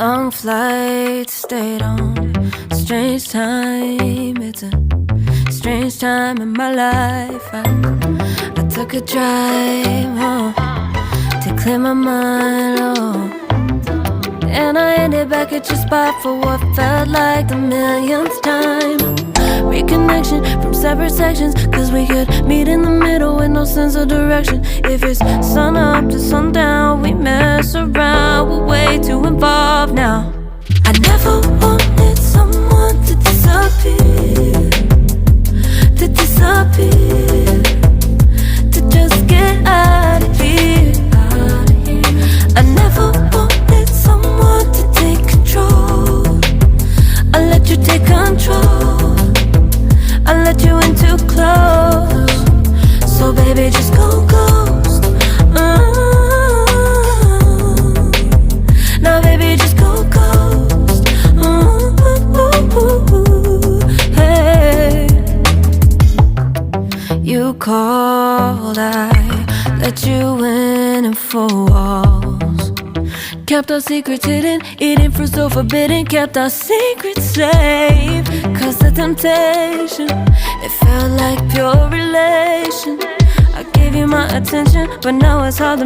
Long flight, stayed on strange time. It's a strange time in my life. I took a drive to clear my mind, and I ended back at your spot for what felt like the millionth time. Reconnection from separate sections, cause we could meet in the middle with no sense of direction. If it's sun up to sundown, we mess around, we're way too involved now. I never wanted someone to disappear, to just get out of here. I never wanted someone to take control. I let you take control, I let you in too close. So baby, just go ghost. Now baby, just go ghost. Hey, you called, I let you in and 4 walls. Kept our secrets hidden, eating fruit so forbidden. Kept our secrets safe, cause the temptation, it felt like pure relation. I gave you my attention, but now it's hard to